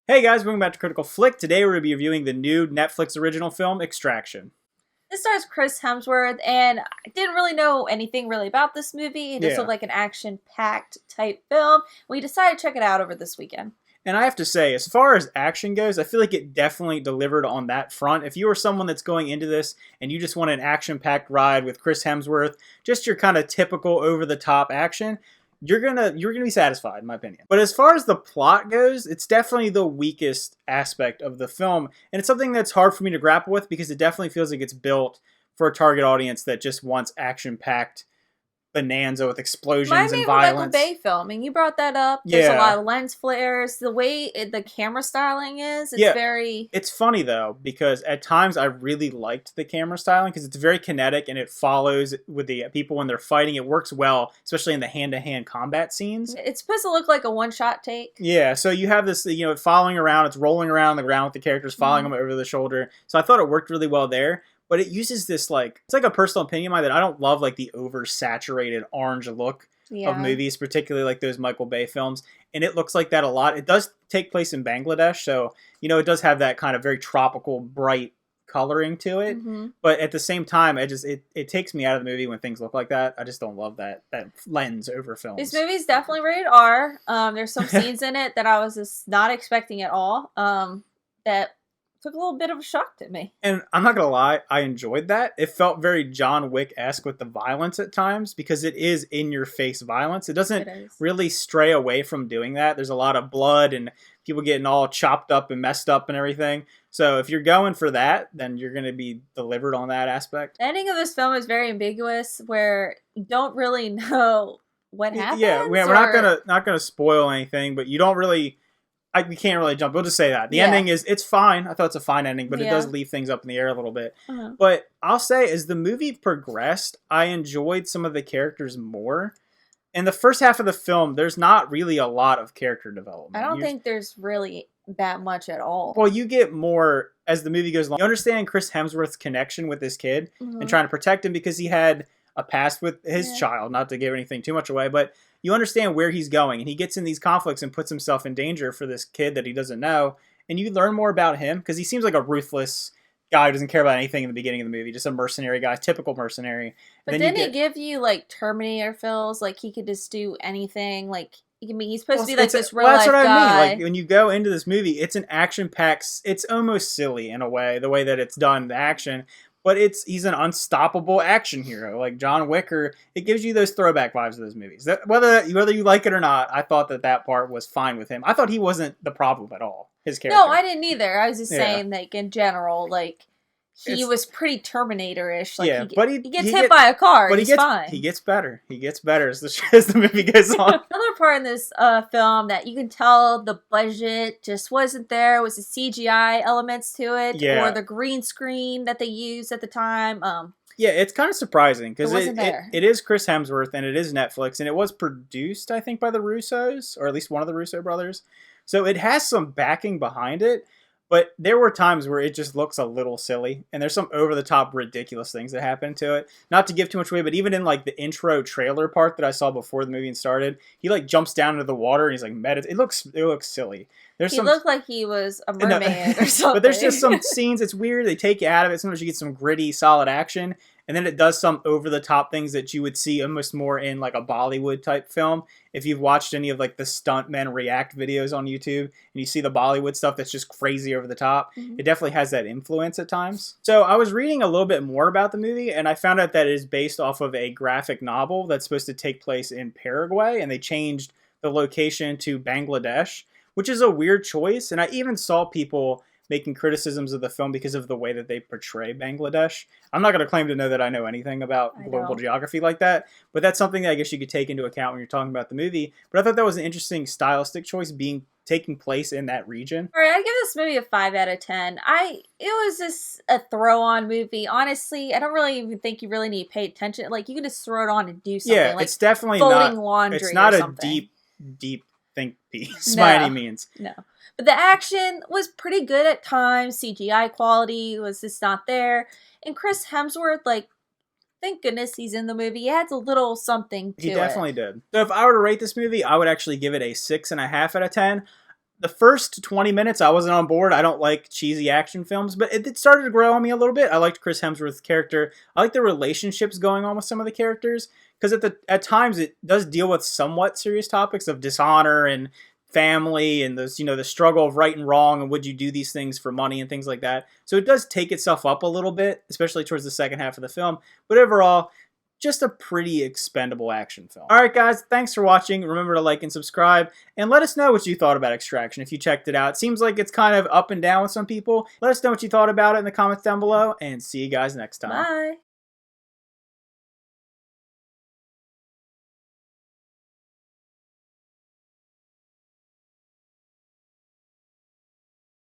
Hey guys, welcome back to Critical Flick. Today we're going to be reviewing the new Netflix original film, Extraction. This stars Chris Hemsworth, and I didn't really know anything really about this movie. It just Yeah. looked like an action-packed type film. We decided to check it out over this weekend. And I have to say, as far as action goes, I feel like it definitely delivered on that front. If you are someone that's going into this and you just want an action-packed ride with Chris Hemsworth, just your kind of typical over-the-top action, you're gonna be satisfied, in my opinion. But as far as the plot goes, it's definitely the weakest aspect of the film, and it's something that's hard for me to grapple with because it definitely feels like it's built for a target audience that just wants action-packed bonanza with explosions and violence. Michael Bay film, and you brought that up. There's a lot of lens flares. The way the camera styling is, it's very... It's funny, though, because at times I really liked the camera styling because it's very kinetic and it follows with the people when they're fighting. It works well, especially in the hand-to-hand combat scenes. It's supposed to look like a one-shot take. Yeah, so you have this, following around. It's rolling around on the ground with the characters, following them over the shoulder. So I thought it worked really well there. But it uses this, it's like a personal opinion of mine that I don't love, the oversaturated orange look of movies, particularly like those Michael Bay films. And it looks like that a lot. It does take place in Bangladesh, so, it does have that kind of very tropical, bright coloring to it. But at the same time, it takes me out of the movie when things look like that. I just don't love that lens over films. This movie's definitely rated R. There's some scenes in it that I was just not expecting at all. That took a little bit of a shock to me. And I'm not going to lie, I enjoyed that. It felt very John Wick-esque with the violence at times because it is in-your-face violence. It doesn't really stray away from doing that. There's a lot of blood and people getting all chopped up and messed up and everything. So if you're going for that, then you're going to be delivered on that aspect. The ending of this film is very ambiguous where you don't really know what happens. Yeah, we're not gonna spoil anything, but you don't really... we can't really jump. We'll just say that. The ending it's fine. I thought it's a fine ending, but it does leave things up in the air a little bit. But I'll say, as the movie progressed, I enjoyed some of the characters more. In the first half of the film, there's not really a lot of character development. I don't think there's really that much at all. Well, you get more as the movie goes along. You understand Chris Hemsworth's connection with this kid and trying to protect him because he had a past with his child, not to give anything too much away, but you understand where he's going, and he gets in these conflicts and puts himself in danger for this kid that he doesn't know, and you learn more about him, because he seems like a ruthless guy who doesn't care about anything in the beginning of the movie, just a mercenary guy, typical mercenary. But then didn't it give you, Terminator feels, he could just do anything, he's supposed to be this real life guy. That's what I mean. When you go into this movie, it's an action-packed, it's almost silly in a way, the way that it's done, the action. But he's an unstoppable action hero, like John Wick. It gives you those throwback vibes of those movies. Whether you like it or not, I thought that part was fine with him. I thought he wasn't the problem at all, his character. No, I didn't either. I was just saying, in general, he was pretty Terminator-ish. But he gets hit by a car. But he's fine. He gets better. He gets better as the movie goes on. Another part in this film that you can tell the budget just wasn't there was the CGI elements to it, or the green screen that they used at the time. Yeah, it's kind of surprising because it is Chris Hemsworth and it is Netflix, and it was produced, I think, by the Russos, or at least one of the Russo brothers. So it has some backing behind it. But there were times where it just looks a little silly, and there's some over-the-top ridiculous things that happen to it. Not to give too much away, but even in the intro trailer part that I saw before the movie started, he jumps down into the water and he's It looks silly. He looked like he was a mermaid or something. But there's just some scenes. It's weird. They take you out of it. Sometimes you get some gritty, solid action, and then it does some over-the-top things that you would see almost more in a Bollywood type film. If you've watched any of the stuntmen react videos on YouTube and you see the Bollywood stuff that's just crazy over the top, it definitely has that influence at times. So I was reading a little bit more about the movie, and I found out that it is based off of a graphic novel that's supposed to take place in Paraguay, and they changed the location to Bangladesh, which is a weird choice. And I even saw people making criticisms of the film because of the way that they portray Bangladesh. I'm not going to claim to know that I know anything about global geography like that, but that's something that I guess you could take into account when you're talking about the movie. But I thought that was an interesting stylistic choice taking place in that region. All right, I give this movie a 5 out of 10. It was just a throw-on movie. Honestly, I don't really even think you really need to pay attention. You can just throw it on and do something. Yeah, it's definitely folding laundry. It's not a deep think piece by any means. No. But the action was pretty good at times. CGI quality was just not there. And Chris Hemsworth, thank goodness he's in the movie. He adds a little something to it. He definitely did. So if I were to rate this movie, I would actually give it a 6.5 out of 10. The first 20 minutes, I wasn't on board. I don't like cheesy action films, but it started to grow on me a little bit. I liked Chris Hemsworth's character. I like the relationships going on with some of the characters, because at times it does deal with somewhat serious topics of dishonor and family and those, the struggle of right and wrong and would you do these things for money and things like that. So it does take itself up a little bit, especially towards the second half of the film. But overall, just a pretty expendable action film. Alright guys, thanks for watching. Remember to like and subscribe, and let us know what you thought about Extraction if you checked it out. It seems like it's kind of up and down with some people. Let us know what you thought about it in the comments down below, and see you guys next time. Bye.